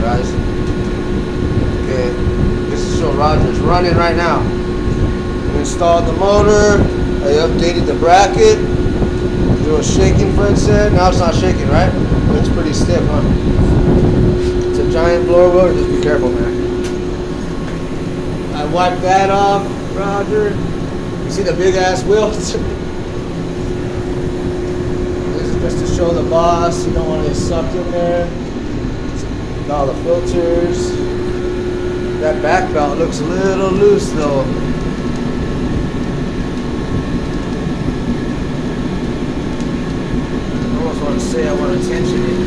guys. Okay, this is show Roger. It's running right now. We installed the motor. I updated the bracket. It was shaking, Fred said. Now it's not shaking, right? Looks pretty stiff, huh? It's a giant blower wheel. Just be careful, man. I wiped that off, Roger. You see the big ass wheels? This is just to show the boss. You don't want to get sucked in there. All the filters. That back belt looks a little loose though. I almost want to say I want to tension it.